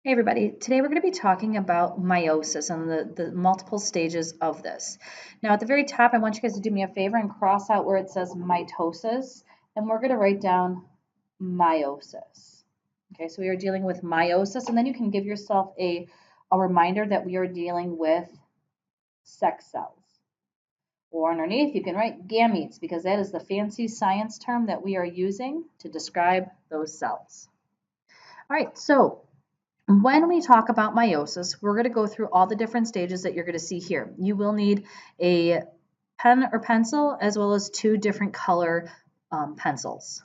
Hey everybody, today we're going to be talking about meiosis and the multiple stages of this. Now at the very top, I want you guys to do me a favor and cross out where it says mitosis, and we're going to write down meiosis. Okay, so we are dealing with meiosis, and then you can give yourself a reminder that we are dealing with sex cells. Or underneath, you can write gametes because that is the fancy science term that we are using to describe those cells. All right, so when we talk about meiosis, we're going to go through all the different stages that you're going to see here. You will need a pen or pencil as well as two different color pencils.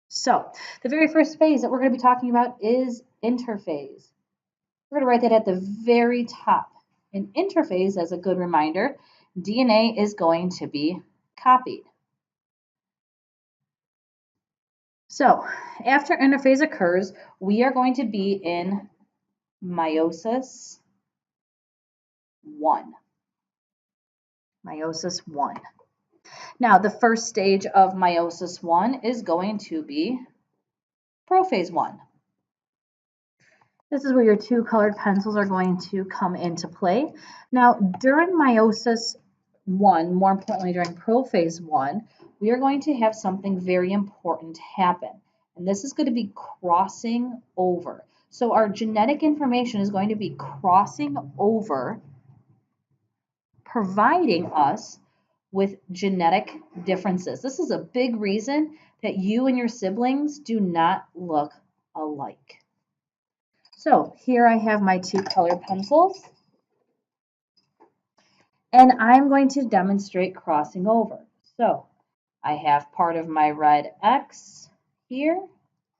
So the very first phase that we're going to be talking about is interphase. We're going to write that at the very top. In interphase, as a good reminder, DNA is going to be copied. So after interphase occurs, we are going to be in meiosis 1. Meiosis 1. Now, the first stage of meiosis 1 is going to be prophase 1. This is where your two colored pencils are going to come into play. Now, during meiosis 1, more importantly during prophase 1, we are going to have something very important happen. And this is going to be crossing over. So our genetic information is going to be crossing over, providing us with genetic differences. This is a big reason that you and your siblings do not look alike. So here I have my two colored pencils, and I'm going to demonstrate crossing over. So I have part of my red X here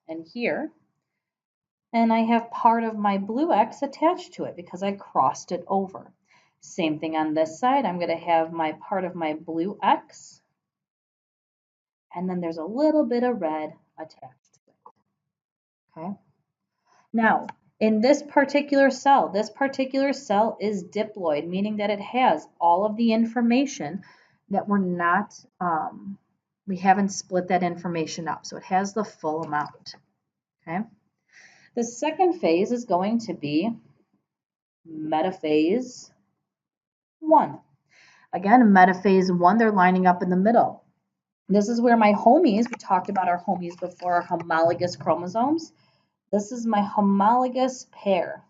and here, and I have part of my blue X attached to it because I crossed it over. Same thing on this side. I'm going to have my part of my blue X, and then there's a little bit of red attached to it. Okay. Now, in this particular cell is diploid, meaning that it has all of the information that we haven't split that information up. So it has the full amount. Okay. The second phase is going to be metaphase 1. Again, metaphase 1, they're lining up in the middle. This is where my homies, we talked about our homies before, our homologous chromosomes. This is my homologous pair.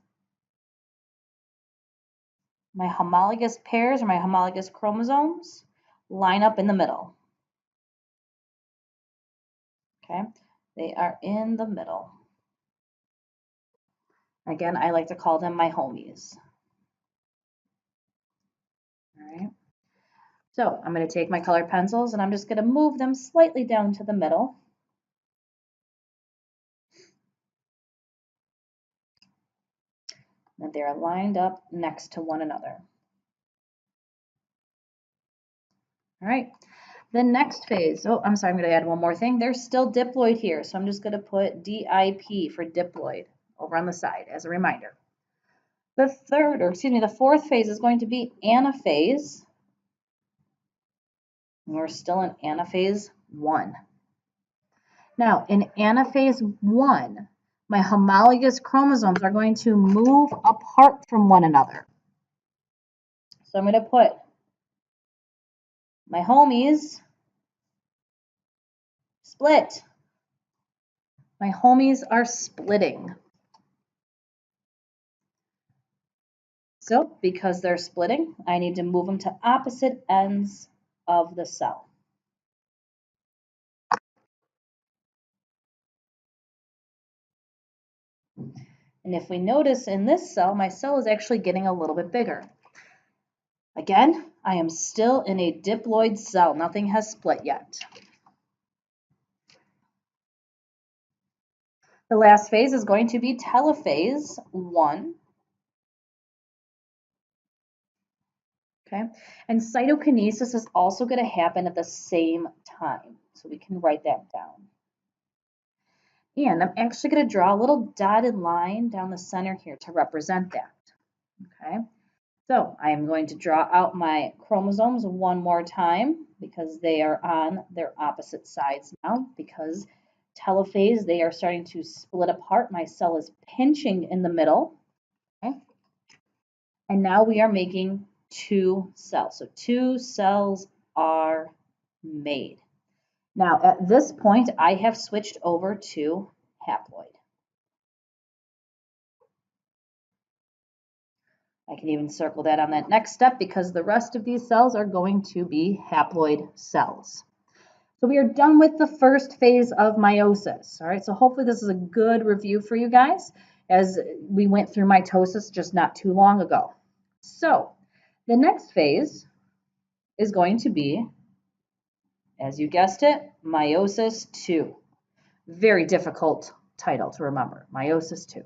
My homologous pairs or my homologous chromosomes line up in the middle. Okay, they are in the middle. Again, I like to call them my homies. All right. So I'm going to take my colored pencils and I'm just going to move them slightly down to the middle. And they're lined up next to one another. All right. The next phase, I'm sorry, I'm going to add one more thing. There's still diploid here, so I'm just going to put DIP for diploid over on the side as a reminder. The fourth phase is going to be anaphase. And we're still in anaphase 1. Now, in anaphase 1, my homologous chromosomes are going to move apart from one another. So I'm going to put my homies split. My homies are splitting. So because they're splitting, I need to move them to opposite ends of the cell. And if we notice in this cell, my cell is actually getting a little bit bigger. Again, I am still in a diploid cell. Nothing has split yet. The last phase is going to be telophase 1. Okay, and cytokinesis is also going to happen at the same time. So we can write that down. And I'm actually going to draw a little dotted line down the center here to represent that. Okay, so I am going to draw out my chromosomes one more time because they are on their opposite sides now, because telophase, they are starting to split apart. My cell is pinching in the middle. Okay? And now we are making 2 cells. So 2 cells are made. Now, at this point, I have switched over to haploid. I can even circle that on that next step because the rest of these cells are going to be haploid cells. So we are done with the first phase of meiosis. All right, so hopefully this is a good review for you guys as we went through mitosis just not too long ago. So the next phase is going to be, as you guessed it, meiosis 2. Very difficult title to remember, meiosis 2.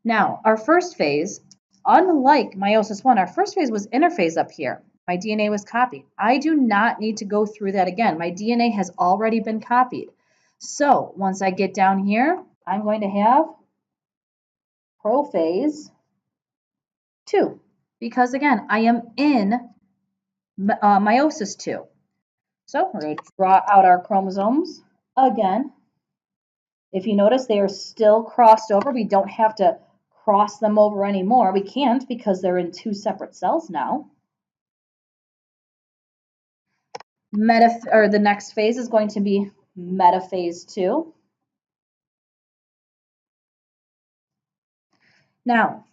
Now, our first phase, unlike meiosis 1, our first phase was interphase up here. My DNA was copied. I do not need to go through that again. My DNA has already been copied. So once I get down here, I'm going to have prophase 2 because, again, I am in meiosis 2. So we're going to draw out our chromosomes again. If you notice, they are still crossed over. We don't have to cross them over anymore. We can't because they're in 2 separate cells now. The next phase is going to be metaphase 2. Now,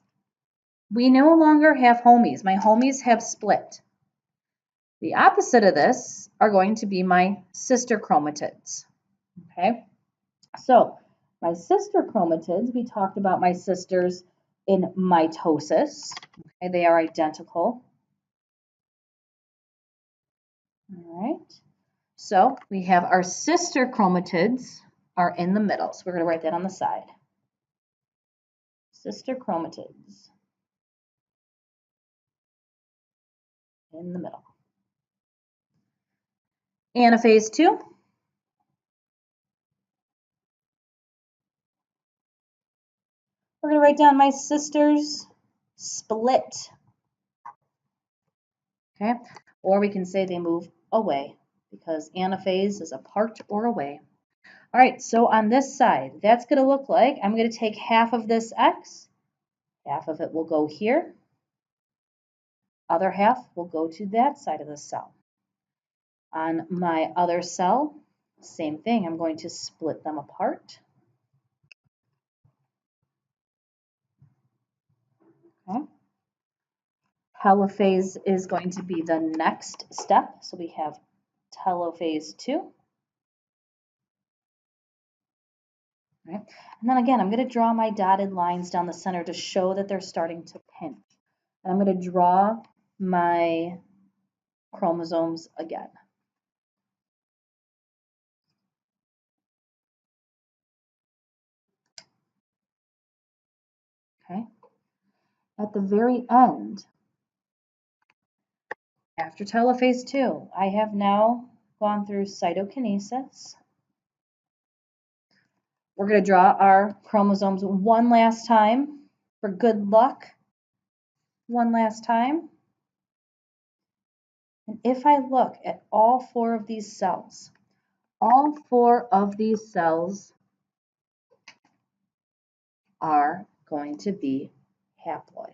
we no longer have homies. My homies have split. The opposite of this are going to be my sister chromatids. Okay, so my sister chromatids, we talked about my sisters in mitosis. Okay, they are identical. All right, so we have our sister chromatids are in the middle. So we're going to write that on the side. Sister chromatids in the middle. Anaphase 2. We're going to write down my sisters split. Okay, or we can say they move away because anaphase is apart or away. All right, so on this side, that's going to look like I'm going to take half of this X, half of it will go here, other half will go to that side of the cell. On my other cell, same thing, I'm going to split them apart. Okay. Telophase is going to be the next step, so we have telophase 2. Right? And then again, I'm going to draw my dotted lines down the center to show that they're starting to pinch. And I'm going to draw my chromosomes again. Okay. At the very end, after telophase 2, I have now gone through cytokinesis. We're going to draw our chromosomes one last time for good luck. One last time. And if I look at all 4 of these cells, all 4 of these cells are going to be haploid.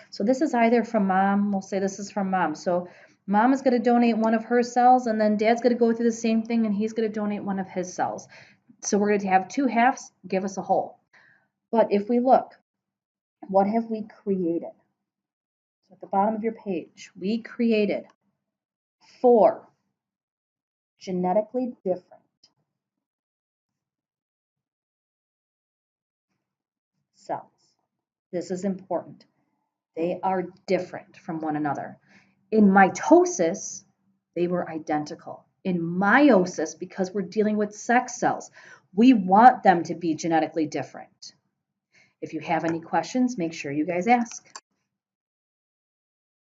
So this is either from mom, we'll say this is from mom. So mom is going to donate one of her cells, and then dad's going to go through the same thing, and he's going to donate one of his cells. So we're going to have 2 halves give us a whole. But if we look, what have we created? So at the bottom of your page, we created 4 genetically different cells. This is important. They are different from one another. In mitosis, they were identical. In meiosis, because we're dealing with sex cells, we want them to be genetically different. If you have any questions, make sure you guys ask.